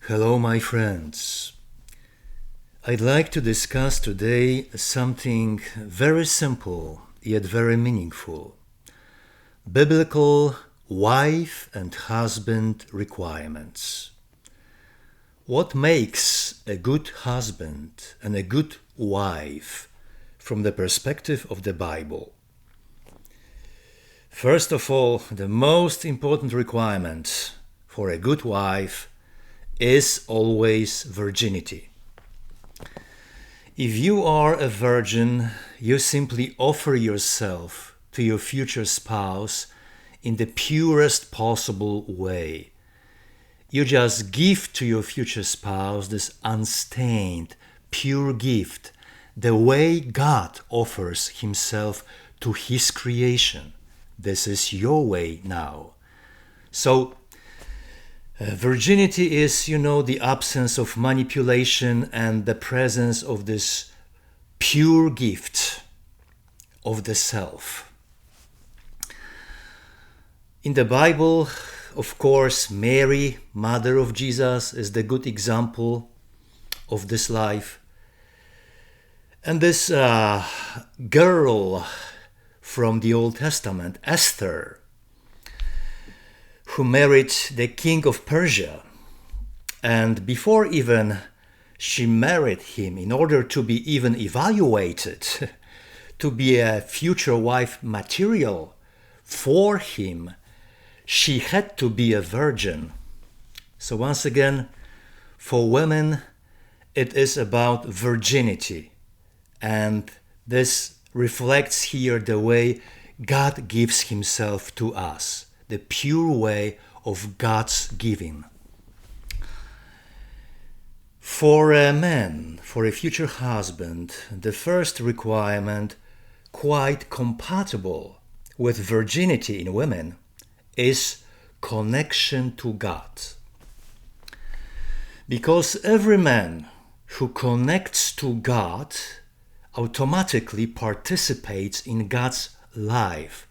Hello, my friends. I'd like to discuss today something very simple yet very meaningful. Biblical wife and husband requirements. What makes a good husband and a good wife from the perspective of the Bible? First of all, the most important requirement for a good wife is always virginity. If you are a virgin, you simply offer yourself to your future spouse in the purest possible way. You just give to your future spouse this unstained, pure gift, the way God offers Himself to His creation. This is your way now. So, virginity is, the absence of manipulation and the presence of this pure gift of the self. In the Bible, of course, Mary, mother of Jesus, is the good example of this life. And this girl from the Old Testament, Esther, who married the king of Persia. And before even she married him, in order to be even evaluated, to be a future wife material for him, she had to be a virgin. So once again, for women, it is about virginity. And this reflects here the way God gives Himself to us. The pure way of God's giving. For a man, for a future husband, the first requirement, quite compatible with virginity in women, is connection to God. Because every man who connects to God automatically participates in God's life.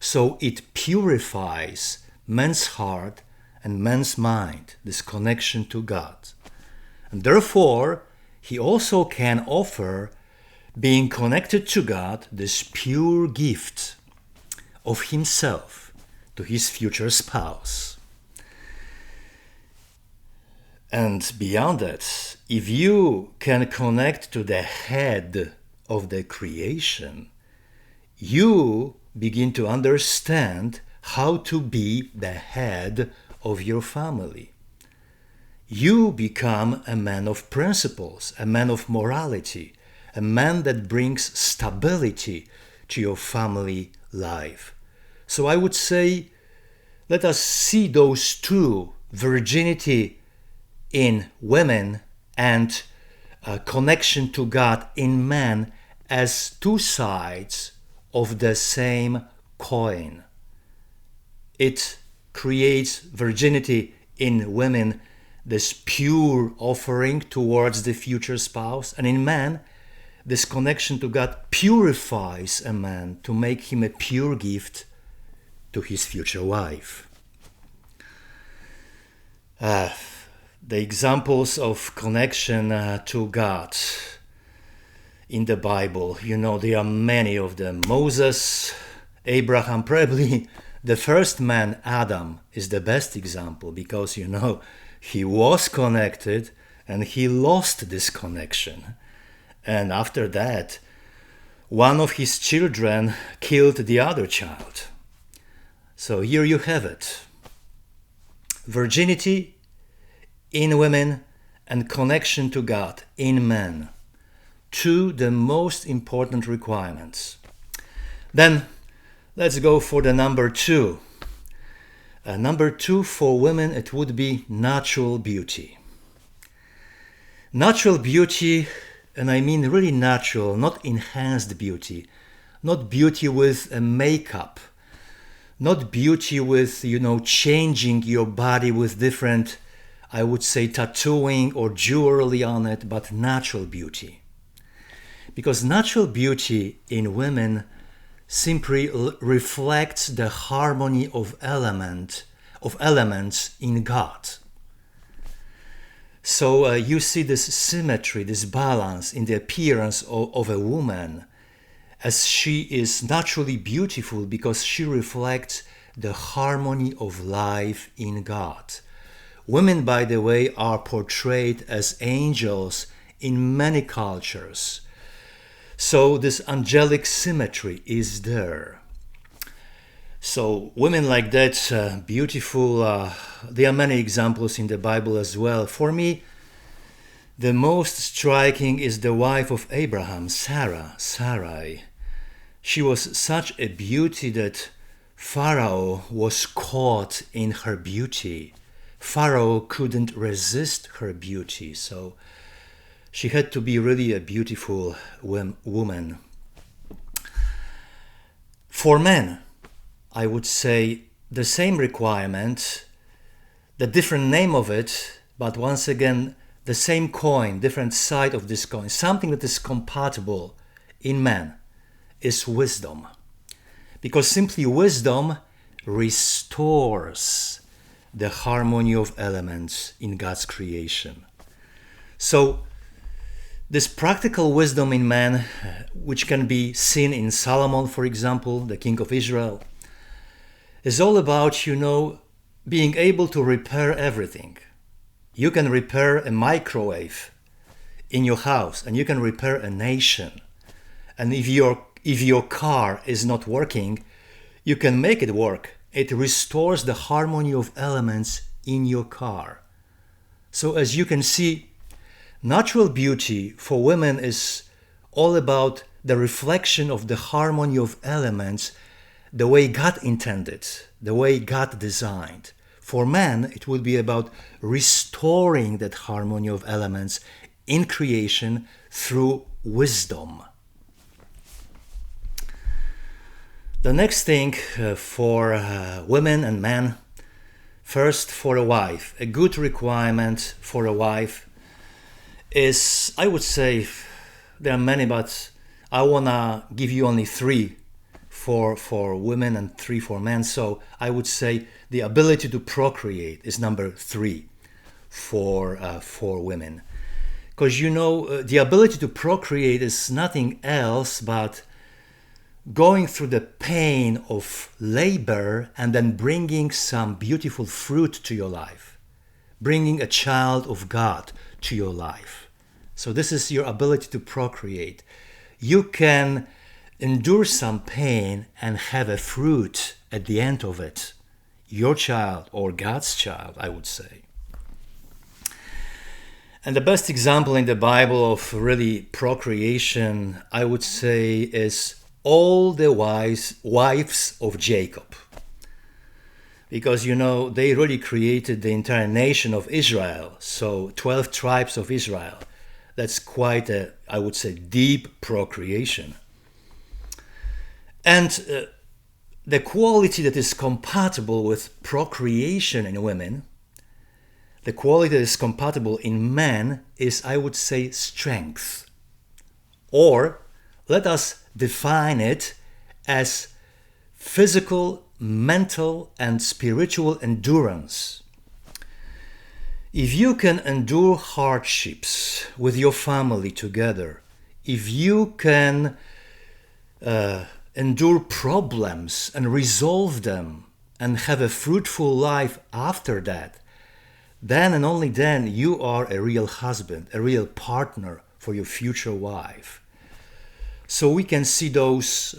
So it purifies man's heart and man's mind, this connection to God. And therefore, he also can offer, being connected to God, this pure gift of himself to his future spouse. And beyond that, if you can connect to the head of the creation, you begin to understand how to be the head of your family. You become a man of principles, a man of morality, a man that brings stability to your family life. So I would say, let us see those two, virginity in women and connection to God in men, as two sides of the same coin. It creates virginity in women, this pure offering towards the future spouse, and in man, this connection to God purifies a man to make him a pure gift to his future wife. The examples of connection to God in the Bible, there are many of them. Moses, Abraham, probably the first man, Adam, is the best example because, he was connected and he lost this connection. And after that, one of his children killed the other child. So here you have it. Virginity in women and connection to God in men. Two the most important requirements. Then let's go for the number two. Number two for women, it would be natural beauty. Natural beauty, and I mean really natural, not enhanced beauty, not beauty with a makeup, not beauty with, changing your body with different, I would say, tattooing or jewelry on it, but natural beauty. Because natural beauty in women simply reflects the harmony of elements in God. So you see this symmetry, this balance in the appearance of a woman, as she is naturally beautiful because she reflects the harmony of life in God. Women, by the way, are portrayed as angels in many cultures. So this angelic symmetry is there. So women like that, beautiful, there are many examples in the Bible as well. For me, the most striking is the wife of Abraham, Sarai. She was such a beauty that Pharaoh was caught in her beauty. Pharaoh couldn't resist her beauty, so she had to be really a beautiful woman. For men, I would say the same requirement, the different name of it, but once again, the same coin, different side of this coin, something that is compatible in man is wisdom. Because simply wisdom restores the harmony of elements in God's creation. So this practical wisdom in man, which can be seen in Solomon, for example, the king of Israel, is all about, being able to repair everything. You can repair a microwave in your house, and you can repair a nation. And if your car is not working, you can make it work. It restores the harmony of elements in your car. So as you can see, natural beauty for women is all about the reflection of the harmony of elements, the way God intended, the way God designed. For man, it will be about restoring that harmony of elements in creation through wisdom. The next thing for women and men, first for a wife, a good requirement for a wife is, I would say, there are many, but I want to give you only 3 for women and 3 for men. So I would say the ability to procreate is number 3 for women. Because the ability to procreate is nothing else but going through the pain of labor and then bringing some beautiful fruit to your life, bringing a child of God to your life. So this is your ability to procreate. You can endure some pain and have a fruit at the end of it, your child or God's child, I would say. And the best example in the Bible of really procreation, I would say, is all the wives of Jacob. Because, they really created the entire nation of Israel. So 12 tribes of Israel. That's quite a, I would say, deep procreation. And the quality that is compatible with procreation in women, the quality that is compatible in men is, I would say, strength. Or let us define it as physical, mental, and spiritual endurance. If you can endure hardships with your family together, if you can endure problems and resolve them and have a fruitful life after that, then and only then you are a real husband, a real partner for your future wife. So we can see those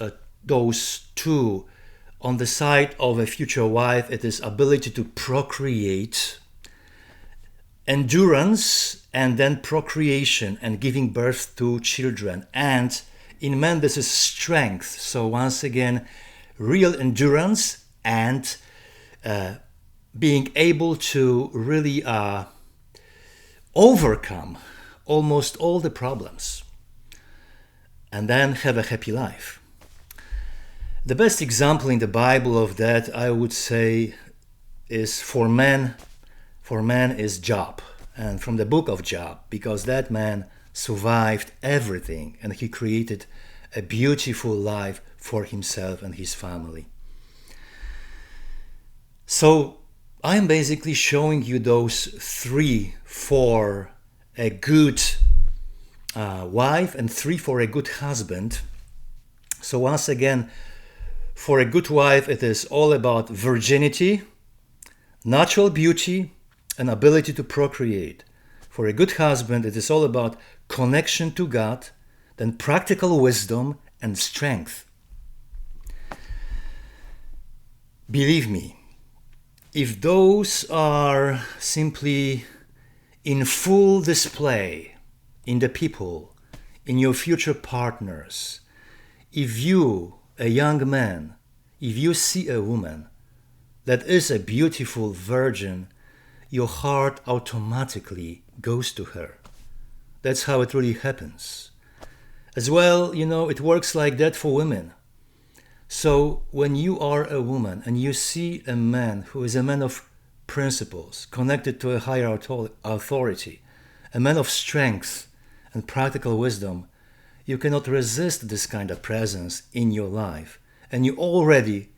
2 on the side of a future wife. It is ability to procreate, endurance, and then procreation and giving birth to children. And in men, this is strength. So once again, real endurance and being able to really overcome almost all the problems and then have a happy life. The best example in the Bible of that, I would say, is for men is Job, and from the book of Job, because that man survived everything and he created a beautiful life for himself and his family. So I'm basically showing you those three for a good wife and three for a good husband. So once again, for a good wife, it is all about virginity, natural beauty, and ability to procreate. For a good husband, it is all about connection to God, then practical wisdom and strength. Believe me, if those are simply in full display in the people, in your future partners, if you, a young man, if you see a woman that is a beautiful virgin, your heart automatically goes to her. That's how it really happens. As well, it works like that for women. So when you are a woman and you see a man who is a man of principles, connected to a higher authority, a man of strength and practical wisdom, you cannot resist this kind of presence in your life. And you already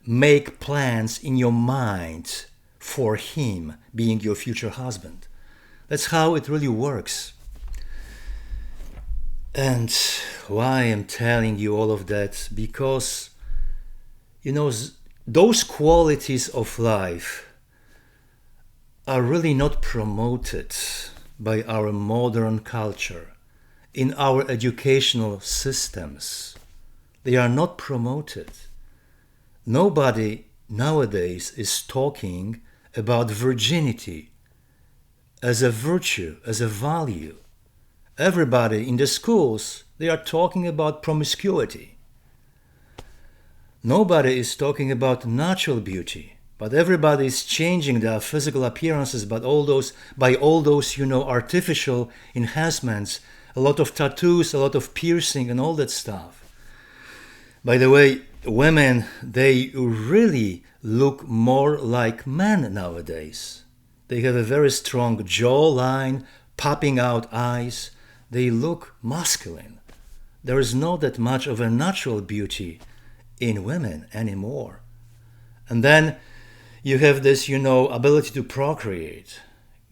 make plans in your mind for him being your future husband. That's how it really works. And why I'm telling you all of that? Because, those qualities of life are really not promoted by our modern culture, in our educational systems. They are not promoted. Nobody nowadays is talking about virginity as a virtue, as a value. Everybody in the schools, they are talking about promiscuity. Nobody is talking about natural beauty, but everybody is changing their physical appearances by all those artificial enhancements, a lot of tattoos, a lot of piercing and all that stuff. By the way, women, they really look more like men nowadays. They have a very strong jawline, popping out eyes. They look masculine. There is not that much of a natural beauty in women anymore. And then you have this, ability to procreate.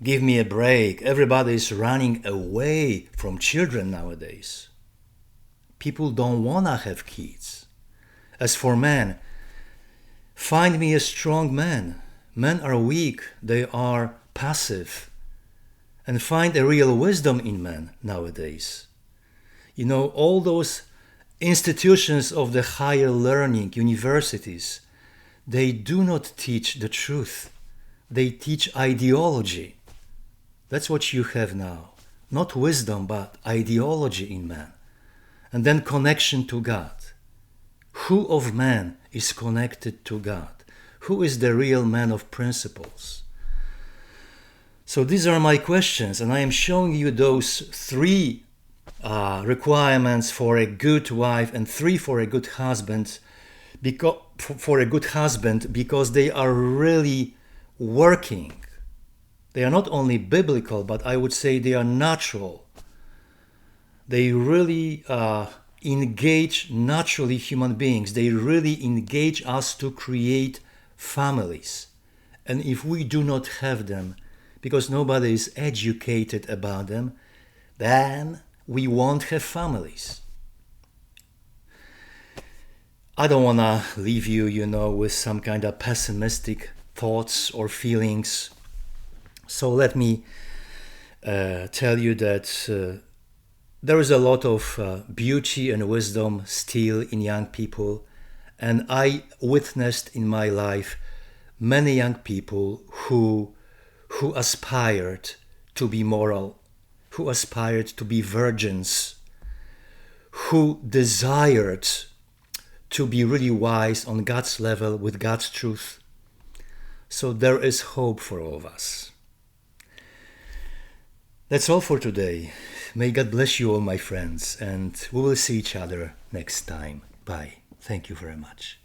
Give me a break. Everybody is running away from children nowadays. People don't want to have kids. As for men, find me a strong man. Men are weak. They are passive. And find a real wisdom in men nowadays. All those institutions of the higher learning, universities, they do not teach the truth. They teach ideology. That's what you have now. Not wisdom, but ideology in man. And then connection to God. Who of man is connected to God? Who is the real man of principles? So these are my questions, and I am showing you those three requirements for a good wife and three for a good husband, because they are really working. They are not only biblical, but I would say they are natural. They really engage naturally human beings. They really engage us to create families. And if we do not have them, because nobody is educated about them, then we won't have families. I don't want to leave you, with some kind of pessimistic thoughts or feelings. So let me tell you that there is a lot of beauty and wisdom still in young people. And I witnessed in my life many young people who aspired to be moral, who aspired to be virgins, who desired to be really wise on God's level with God's truth. So there is hope for all of us. That's all for today. May God bless you all, my friends, and we will see each other next time. Bye. Thank you very much.